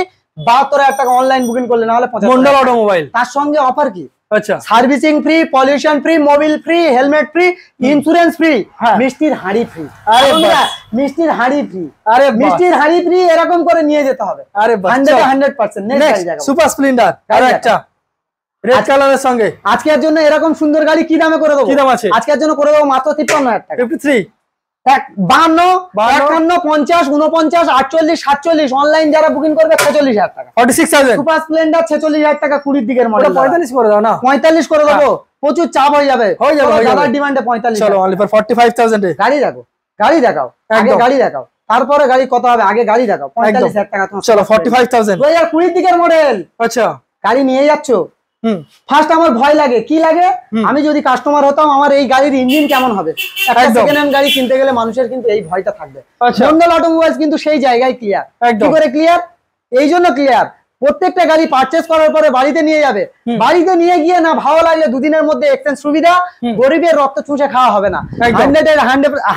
72,000 টাকা অনলাইন বুকিং করলে, না হলে 75,000। মন্ডল অটোমোবাইল। তার সঙ্গে অফার কি? আচ্ছা, servicing free, pollution free, Mobil free, helmet free, insurance free, মিষ্টির হাঁড়ি ফ্রি। আরে মিষ্টির হাঁড়ি ফ্রি, আরে মিষ্টির হাঁড়ি ফ্রি, এরকম করে নিয়ে যেতে হবে। আরে 100% নেক্সট সুপার স্প্লেন্ডার আর একটা রেড কালারের সঙ্গে। আজকের জন্য এরকম সুন্দর গাড়ি কি দামে করে দেবো? কি দাম আছে? আজকের জন্য করে দেবো মাত্র 53,000 টাকা। 53, 52, 51, 50, 49, 48, 47 অনলাইন যারা বুকিং করবে 46,000 টাকা। 46,000 সুপার স্প্লেন্ডার 46,000 টাকা 20 দিকের মডেল। 45 করে দাও না। 45 করে দেবো, প্রচুর চাপ হয়ে যাবে। দাদার ডিমান্ডে 45। চলো অনলি ফর 45,000 এ গাড়ি দেখো, গাড়ি দেখাও, আগে গাড়ি দেখাও, তারপরে গাড়ি কত হবে, আগে গাড়ি দেখাও। 45,000 টাকা। চলো 45,000 2020 দিকের মডেল। আচ্ছা, গাড়ি নিয়ে যাচ্ছ, ফার্স্ট আমার ভয় লাগে, কি লাগে, আমি যদি কাস্টমার হতাম আমার এই গাড়ির ইঞ্জিন কেমন হবে। একটা সেকেন্ড হ্যান্ড গাড়ি কিনতে গেলে মানুষের কিন্তু এই ভয়টা থাকবে। মন্ডল অটোমোবাইলস কিন্তু সেই জায়গায় ক্লিয়ার। কি করে ক্লিয়ার? এই জন্য ক্লিয়ার, প্রত্যেকটা গাড়ি পারচেজ করার পরে বাড়িতে নিয়ে যাবে, বাড়িতে নিয়ে গিয়ে না ভালো লাগলে দুদিনের মধ্যে এক্সচেঞ্জ সুবিধা, গরিবের রক্ত চুষে খাওয়া হবে না।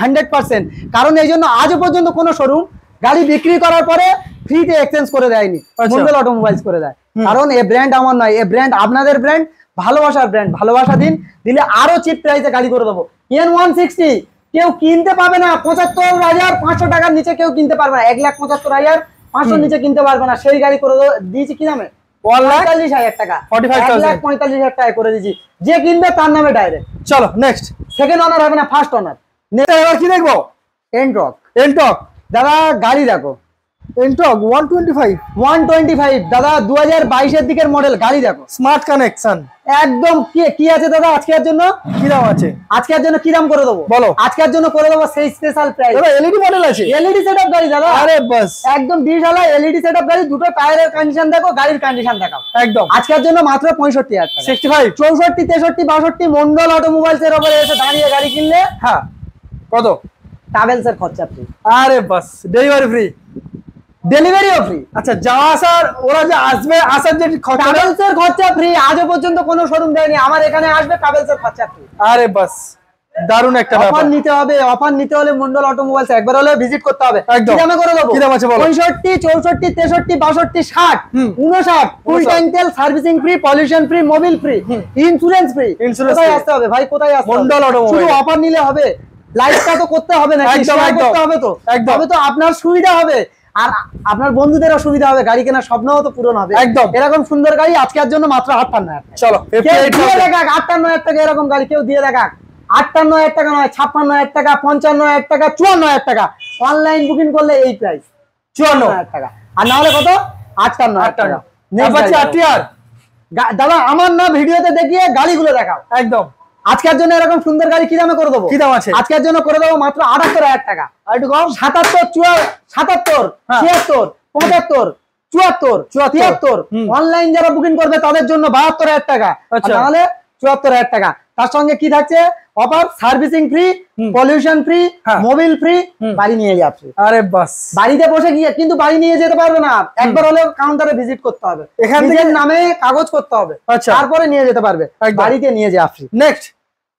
100%। কারণ এই জন্য আজও পর্যন্ত কোনো শোরুম গাড়ি বিক্রি করার পরে ফ্রিতে এক্সচেঞ্জ করে দেয়নি, মন্ডল অটোমোবাইলস করে দেয়। কারণ এই ব্র্যান্ড আমার নয়, এই ব্র্যান্ড আপনাদের ব্র্যান্ড, ভালোবাসার ব্র্যান্ড। ভালোবাসা দিন, দিলে আরো চিপ প্রাইসে গাড়ি করে দেবো। N160 কেউ কিনতে পাবে না, 75,500 টাকার নিচে কেউ কিনতে পারবে না। 1,75,500 নিচে কিনতে পারবে না, সেই গাড়ি করে দিয়েছি কি দামে? 45,000 টাকা। 1,45,000 টাকা করে দিয়েছি, যে কিনবে তার নামে ডাইরেক্ট। চলো নেক্সট। সেকেন্ড অনার হবে না, ফার্স্ট অনার। এবার কি দেখবো? এন্টক দাদা গাড়ি দেখো, এন্টক 125 দাদা 2022 এর দিকের মডেল। গাড়ি দেখো, স্মার্ট কানেকশন একদম। কি আছে দাদা আজকের জন্য? কি দাম আছে? আজকের জন্য কি দাম করে দেবো বলো। আজকের জন্য করে দেবো সেই স্পেশাল প্রাইস। দাদা এলইডি মডেল আছে, এলইডি সেটআপ গাড়ি দাদা। আরে বাস একদম ডিজিটাল এলইডি সেটআপ গাড়ি। দুটো টায়ারের কন্ডিশন দেখো, গাড়ির কন্ডিশন দেখাও। একদম আজকের জন্য মাত্র 65,000 টাকা। 65, 64, 63, 62 মন্ডল অটোমোবাইলস এর উপরে এসে দাঁড়িয়ে গাড়ি কিনলে হ্যাঁ কত? ট্রাভেলস এর খরচা ফ্রি। আরে বাস ডেলিভারি ফ্রি, ডেলিভারিও ফ্রি। আচ্ছা যাওয়া আসার, ওরা যে আসবে আসার যে খরচা, ট্রাভেলস এর খরচা ফ্রি। আজও পর্যন্ত কোনো শোরুম দেয়নি, আমার এখানে আসবে ট্রাভেলস এর খরচা ফ্রি। আরে বাস দারুণ একটা ব্যাপার। অফার নিতে হবে, অফার নিতে হলে মন্ডল অটোমোবাইলস একবার হলে ভিজিট করতে হবে। একদম। কি দামে করে দেবো? কি দাম আছে বলো? 65, 64, 63, 62, 60, 59 ফুল ট্যাঙ্ক তেল, servicing free, pollution free, Mobil free, insurance free. কোথায় আসতে হবে ভাই, কোথায় আসতে হবে? মন্ডল অটোমোবাইল। শুধু অফার নিলে হবে? লাইকটা তো করতে হবে না, একদম করতে হবে তো, তবে তো আপনার সুবিধা হবে আর আপনার বন্ধুদেরও সুবিধা হবে, গাড়ি কেনার স্বপ্নও তো পূরণ হবে। একদম এরকম সুন্দর গাড়ি আজকের জন্য মাত্র 58,000 টাকা। চলো কেউ দিয়ে দেখাক 58,000 টাকা, এরকম গাড়ি কেউ দিয়ে দেখাক। 58,000 টাকা নয়, 56,000 টাকা, 55,000 টাকা, 54,000 টাকা। অনলাইন বুকিং করলে এই প্রাইস 54,000 টাকা, আর না হলে কত? 58,000 টাকা। দাদা আমার না ভিডিওতে দেখিয়ে গাড়িগুলো দেখাও। একদম আজকের জন্য এরকম সুন্দর গাড়ি কি দামে করে দেবো? কি দাম আছে? আজকের জন্য করে দেবো মাত্র 78,000 টাকা। আর একটু কম, 77, 77, 76, 75, 74, 73 অনলাইন যারা বুকিং করবে তাদের জন্য 72,000 টাকা, তাহলে 74,000 টাকা। তার সঙ্গে কি থাকছে offer? Servicing free, pollution free, Mobil free, বাড়ি নিয়ে যাচ্ছে। আরে বাস বাড়িতে বসে গিয়ে কিন্তু বাড়ি নিয়ে যেতে পারবে না, একবার হলে কাউন্টারে ভিজিট করতে হবে, এখান থেকে নামে কাগজ করতে হবে, তারপরে নিয়ে যেতে পারবে। বাড়িতে নিয়ে যাচ্ছি। নেক্সট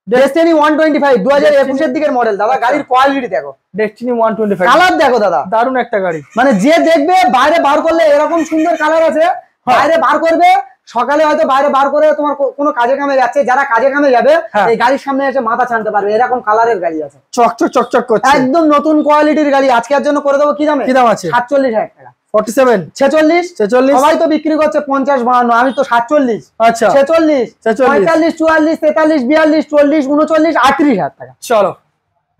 ডেস্টিনি 125 2021 এর দিকের মডেল। দাদা গাড়ির কোয়ালিটি দেখো, ডেস্টিনি 125 কালার দেখো দাদা, দারুণ একটা গাড়ি। মানে যে দেখবে বাইরে বার করলে এরকম সুন্দর কালার আছে, বাইরে বার করবে সকালে হয়তো বাইরে বার করে তোমার কোনো কাজে কামে যাচ্ছে, যারা কাজে কামে যাবে এই গাড়ির সামনে এসে মাথা ছানতে পারবে, এরকম কালারের গাড়ি আছে, চকচক চকচক করছে, একদম নতুন কোয়ালিটির গাড়ি। আজকের জন্য করে দেবো কি দামে? কি দাম আছে? 47,000 টাকা। 47, 46, সবাই তো বিক্রি করছে 50, 52, আমি তো 47, আচ্ছা 46, 45, 44, 43, 42, 40, 39, 38,000 টাকা। চলো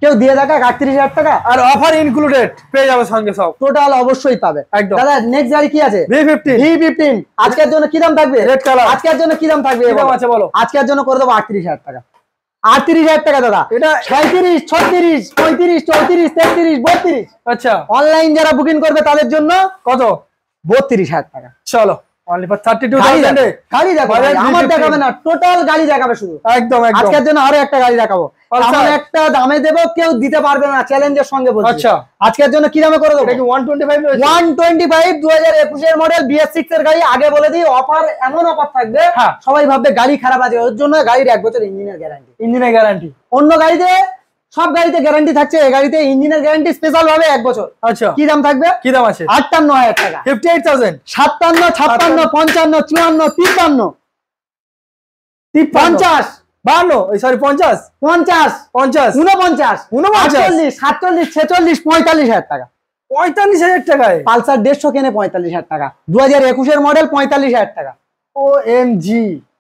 কেউ দিয়ে দেখা 38,000 টাকা, আর অফার ইনক্লুডেড পেয়ে যাবে সঙ্গে সব, টোটাল অবশ্যই পাবে। একদম। দাদা নেক্সট গাড়ি কি আছে? V15 আজকের জন্য কি দাম থাকবে? Red colour. আজকের জন্য কি দাম থাকবে? কি দাম আছে বলো? আজকের জন্য করে দেবো 38,000 টাকা। 38,000 টাকা দাদা। এটা 37, 36, 35, 34, 33, 32। আচ্ছা অনলাইন যারা বুকিং করবে তাদের জন্য কত? 32,000 টাকা। চলো অনলি ফর 32 গাড়ি থাউজেন্ড দেখো, গাড়ি দেখো ভাই, আমার দেখাবে না, টোটাল গাড়ি দেখাবে শুধু। একদম একদম। আজকের জন্য আরো একটা গাড়ি দেখাবো, এমন একটা দামে দেবো কেউ দিতে পারবে না, চ্যালেঞ্জের সঙ্গে বলছি। আচ্ছা। আজকের জন্য কি দামে করে দেবো? এটা কি 125 রয়েছে? 125 2021 এর মডেল BS6 এর গাড়ি। আগে বলে দিই, অফার এমন অফার থাকবে, হ্যাঁ। সবাই ভাববে গাড়ি খারাপ আছে, ওর জন্য গাড়ির 1 বছর ইঞ্জিনের গ্যারান্টি। ইঞ্জিনের গ্যারান্টি। অন্য গাড়িতে সব গাড়িতে গ্যারান্টি থাকছে, এই গাড়িতে ইঞ্জিনের গ্যারান্টি স্পেশাল ভাবে 1 বছর। আচ্ছা। কি দাম থাকবে? কি দাম আছে? 58,000 টাকা। 58000, 57, 56, 55, 54, 53, 50, 52, সরি 50, 50, 50, 49, 48, 47, 46, 45,000 টাকা। 45000 টাকায় পালসার 150 কেনে 45,000 টাকা। 2021 এর মডেল 45,000 টাকা। OMG।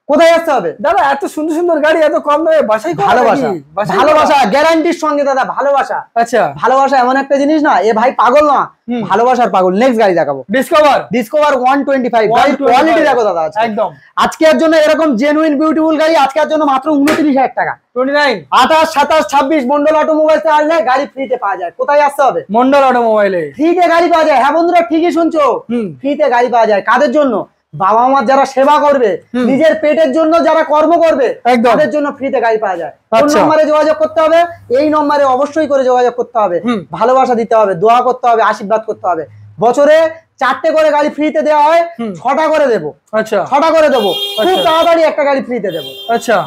কোথায় আসতে হবে দাদা এত সুন্দর সুন্দর গাড়ি এত কম দামে বাসাই করা ভালোবাসা, নাকি? বাসাই ভালোবাসা গ্যারান্টির সঙ্গে দাদা, ভালোবাসা। করা? আচ্ছা। ভালোবাসা এমন একটা জিনিস না, এ ভাই পাগল না, হুম। ভালোবাসার পাগল। নেক্সট গাড়ি দেখাবো, ডিসকভার ডিসকভার 125। গাড়ির কোয়ালিটি দেখো দাদা আজকে। একদম। আজকের জন্য এরকম জেনুইন বিউটিফুল গাড়ি আজকের জন্য মাত্র 29,000 টাকা। 29, 28, 27, 26 মন্ডল অটোমোবাইলসে আসলে গাড়ি ফ্রিতে পাওয়া যায়। কোথায় আসতে হবে? মন্ডল অটোমোবাইলে। ফ্রিতে গাড়ি পাওয়া যায়। হ্যাঁ বন্ধুরা, ঠিকই শুনছো, হুম। ফ্রিতে গাড়ি পাওয়া যায়। কাদের জন্য? বাবা মার যারা সেবা করবে, হুম। নিজের পেটের জন্য যারা কর্ম করবে, একদম। তাদের জন্য ফ্রিতে গাড়ি পাওয়া যায়। কোন আচ্ছা। নম্বরে যোগাযোগ করতে হবে? এই নম্বরে অবশ্যই করে যোগাযোগ করতে হবে। হুম। ভালোবাসা দিতে হবে, দোয়া করতে হবে, আশীর্বাদ করতে হবে। বছরে 4টে করে গাড়ি ফ্রিতে দেওয়া হয়, হুম। 6টা করে দেবো, আচ্ছা 6টা করে দেবো। খুব আচ্ছা। তাড়াতাড়ি একটা গাড়ি ফ্রিতে দেবো। আচ্ছা।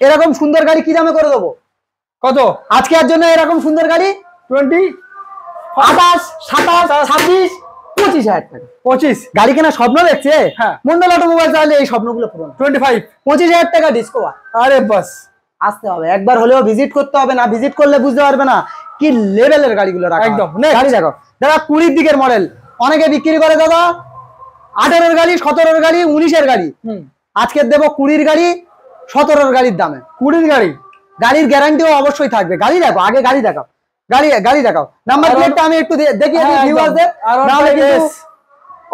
এরকম সুন্দর গাড়ি কি দামে করে দেবো? কত? আজকের জন্য এরকম সুন্দর গাড়ি 20, 28, 27, 26, 25,000 টাকা। 25, গাড়ি কেনার স্বপ্ন দেখছে? হ্যাঁ। মন্ডল অটোমোবাইল চাইলে এই স্বপ্নগুলো পূরণ। 25। 25,000 টাকা ডিসকভার। আরে বাস। আসতে হবে, একবার হলেও ভিজিট করতে হবে, না ভিজিট করলে বুঝতে পারবে না কি লেভেলের গাড়িগুলো রাখা। একদম। গাড়ি দেখো দাদা, 20 দিকের মডেল। অনেকে বিক্রি করে দাদা 18-এর গাড়ি, 17-এর গাড়ি, 19-এর গাড়ি। হুম। আজকে দেবো 20-এর গাড়ি 17-এর গাড়ির দামে। 20 গাড়ি। গাড়ির গ্যারান্টিও অবশ্যই থাকবে। গাড়ি দেখো, আগে গাড়ি দেখাও, গাড়ি দেখাও। নাম্বার প্লেটটা আমি একটু দেখিয়ে দিই ভিউয়ারদের, নাহলে কিন্তু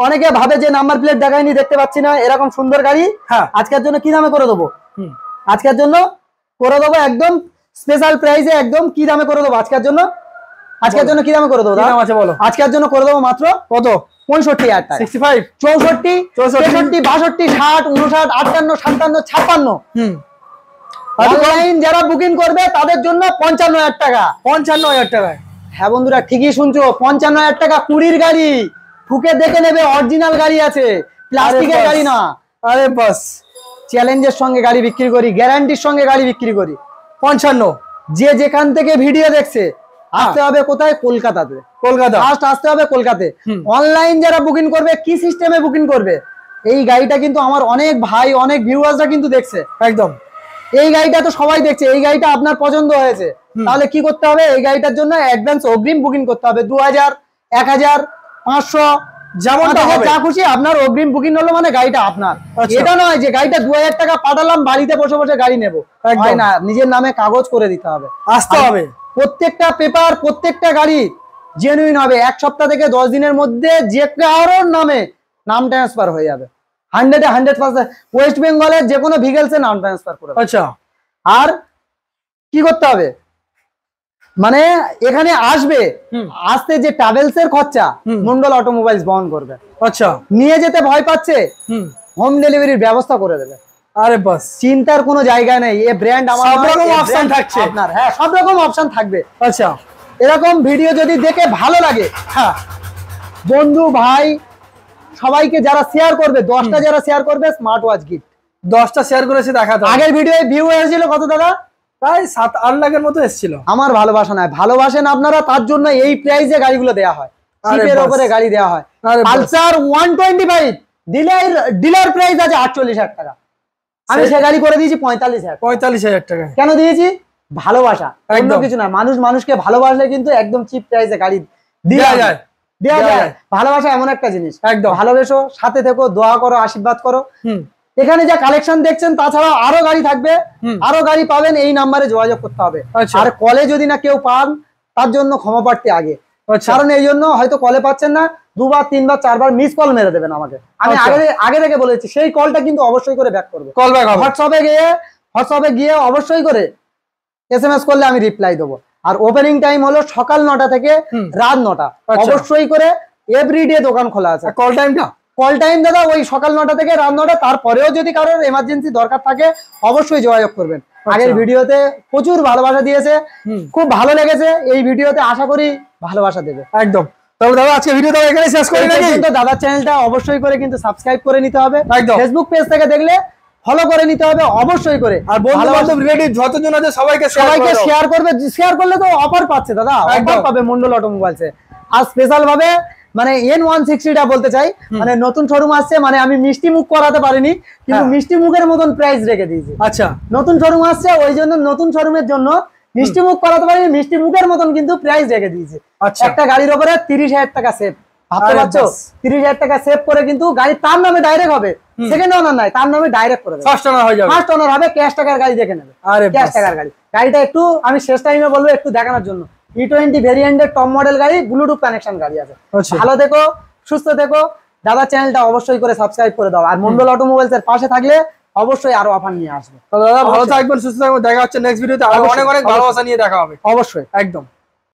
অনেকে ভাবে যে নাম্বার প্লেট দেখায়নি, দেখতে পাচ্ছি না। এরকম সুন্দর গাড়ি হ্যাঁ। আজকের জন্য কি দামে করে দেবো? হুম। আজকের জন্য করে দেবো একদম স্পেশাল প্রাইসে। একদম কি দামে করে দেবো আজকের জন্য? আজকের জন্য কি দামে করে দেবো? কি দাম আছে বলো? আজকের জন্য করে দেবো মাত্র কত? 65,000 টাকা। 65, 64, 63, 62, 60, 59, 58, 57, 56। হুম। অনলাইন যারা বুকিং করবে তাদের জন্য 55,000 টাকা। 55,000 টাকায়। হ্যাঁ বন্ধুরা, ঠিকই শুনছো, 55,000 টাকা 20-র গাড়ি। ফুকে দেখে নেবে, অরিজিনাল গাড়ি আছে, প্লাস্টিকের বাস। গাড়ি না। আরে বাস। চ্যালেঞ্জের সঙ্গে গাড়ি বিক্রি করি, গ্যারান্টির সঙ্গে গাড়ি বিক্রি করি। 55। যে যেখান থেকে ভিডিও দেখছে আসতে হবে কোথায়? কলকাতাতে। কলকাতা। ফার্স্ট আসতে হবে কলকাতাতে। হুম। অনলাইন যারা বুকিং করবে, কি সিস্টেমে বুকিং করবে? এই গাড়িটা কিন্তু আমার অনেক ভাই, অনেক ভিউয়ার্সরা কিন্তু দেখছে। একদম। এই গাড়িটা তো সবাই দেখছে, এই গাড়িটা আপনার পছন্দ হয়েছে, তাহলে কি করতে হবে? এই গাড়িটার জন্য অ্যাডভান্স অগ্রিম বুকিং করতে হবে। 2000, 1000, 500 যেমনটা হবে, যা খুশি আপনার অগ্রিম বুকিং হলো মানে গাড়িটা আপনার। আচ্ছা। এটা নয় যে গাড়িটা 2000 টাকা পাঠালাম, বাড়িতে বসে বসে গাড়ি নেবো, একদম। হয় না। নিজের নামে কাগজ করে দিতে হবে, আসতে হবে। প্রত্যেকটা পেপার, প্রত্যেকটা গাড়ি জেনুইন হবে। 1 সপ্তাহ থেকে 10 দিনের মধ্যে যে কারোর নামে নাম ট্রান্সফার হয়ে যাবে। 100-এ 100%। ওয়েস্ট বেঙ্গলের যে কোনো ভিগেলসে নাম ট্রান্সফার করে দেবে। আচ্ছা। আর কি করতে হবে? মানে এখানে আসবে, হুম। আসতে যে ট্রাভেলস এর খরচা হুম। মন্ডল অটোমোবাইলস বহন করবে। আচ্ছা। নিয়ে যেতে ভয় পাচ্ছে, হুম। হোম ডেলিভারির ব্যবস্থা করে দেবে। আরে বাস। চিন্তার কোনো জায়গা নেই। এই ব্র্যান্ড আমার সব নয়, রকম এই option brand থাকছে। আপনার। হ্যাঁ, সব রকম অপশন থাকবে। আচ্ছা। এরকম ভিডিও যদি দেখে ভালো লাগে, হ্যাঁ। বন্ধু ভাই সবাইকে যারা শেয়ার করবে, 10টা যারা শেয়ার করবে স্মার্ট ওয়াচ গিফট। 10টা শেয়ার করেছি দেখাতে। আগের ভিডিওয়ে ভিউ এসেছিল কত দাদা? প্রায় 7-8 লাখের মতো এসেছিল। আমার ভালোবাসা নাই, ভালোবাসেন আপনারা, তার জন্য এই প্রাইসে গাড়িগুলো দেয়া হয়, আরে চিপের বাস। উপরে গাড়ি দেয়া হয়। আরে বাস। পালসার 125 ডিলার প্রাইস আছে 48,000 টাকা, আমি সে গাড়ি করে দিয়েছি 45,000। 45,000 টাকা। কেন দিয়েছি? ভালোবাসা, অন্য একদম। কিছু না। মানুষ মানুষকে ভালোবাসলে কিন্তু একদম চিপ প্রাইসে গাড়ি দেয়া যায়, দেয়া যায়। ভালোবাসা এমন একটা জিনিস, একদম। ভালোবেসো, সাথে থেকো, দোয়া করো, আশীর্বাদ করো। হুম। এখানে যা কালেকশন দেখছেন, তাছাড়া আরো গাড়ি থাকবে, হুম। আরো গাড়ি পাবেন। এই নাম্বারে যোগাযোগ করতে হবে। আচ্ছা। আর কলে যদি না কেউ পান, তার জন্য ক্ষমা প্রার্থী আগে। আচ্ছা। কারণ এই জন্য হয়তো কলে পাচ্ছেন না, 2বার 3বার 4বার মিস কল মেরে দেবেন আমাকে। আমি আচ্ছা। আগে থেকে বলেছি, সেই কলটা কিন্তু অবশ্যই করে ব্যাক করবে। কল ব্যাক হবে। হোয়াটসঅ্যাপে গিয়ে অবশ্যই করে SMS করলে আমি রিপ্লাই দেবো। আর ওপেনিং টাইম হলো সকাল 9টা থেকে হুম। রাত 9টা। আচ্ছা। অবশ্যই করে এভরিডে দোকান খোলা আছে। কল টাইমটা? কল টাইম দাদা ওই সকাল 9টা থেকে রাত 9টা, তারপরেও যদি কারোর এমার্জেন্সি দরকার থাকে অবশ্যই যোগাযোগ করবেন। আগের ভিডিওতে প্রচুর ভালোবাসা দিয়েছে, খুব ভালো লেগেছে, এই ভিডিওতে আশা করি ভালোবাসা দেবে। একদম। তাহলে দাদা আজকে ভিডিওটা এখানে শেষ করি নাকি? কিন্তু দাদার চ্যানেলটা অবশ্যই করে কিন্তু সাবস্ক্রাইব করে নিতে হবে, একদম। ফেসবুক পেজ থেকে দেখলে ফলো করে নিতে হবে অবশ্যই করে। আর বন্ধু বান্ধব রিলেটিভ যতজন আছে সবাইকে শেয়ার করবে, শেয়ার করলে তো অফার পাচ্ছে দাদা, অফার পাবে মন্ডল অটোমোবাইলসে। আর স্পেশাল ভাবে মানে N160টা বলতে চাই, মানে নতুন শোরুম আসছে, মানে আমি মিষ্টি মুখ করাতে পারিনি, কিন্তু মিষ্টি মুখের মতন প্রাইস রেখে দিয়েছি। আচ্ছা, নতুন শোরুম আসছে ওই জন্য নতুন শোরুমের জন্য মিষ্টি মুখ করাতে পারিনি, মিষ্টি মুখের মতন কিন্তু প্রাইস রেখে দিয়েছি। একটা গাড়ির উপরে 30,000 টাকা সেভ, ভাবতে পারছো? 30,000 টাকা সেভ করে কিন্তু গাড়ি তার নামে ডাইরেক্ট হবে, সেকেন্ড ওনার নাই, তার নামে ডাইরেক্ট করে দেবে, ফার্স্ট ওনার হয়ে যাবে, ফার্স্ট ওনার হবে, ক্যাশ টাকার গাড়ি দেখে নেবে। ক্যাশ টাকার গাড়ি, গাড়িটা একটু আমি শেষ টাইমে বলবো একটু দেখানোর জন্য। E20 ভেরিয়েন্টের টপ মডেল গাড়ি, ব্লুটুথ কানেকশন গাড়ি আছে। ভালো থেকো, সুস্থ থেকো, দাদা চ্যানেলটা অবশ্যই করে সাবস্ক্রাইব করে দাও, আর মন্ডল অটোমোবাইলস এর পাশে থাকলে অবশ্যই আরো অফার নিয়ে আসবে। দাদা ভালো থাকবেন, সুস্থ থাকবেন, দেখা হচ্ছে নেক্সট ভিডিওতে, আর অনেক অনেক ভালোবাসা নিয়ে দেখা হবে অবশ্যই, একদম।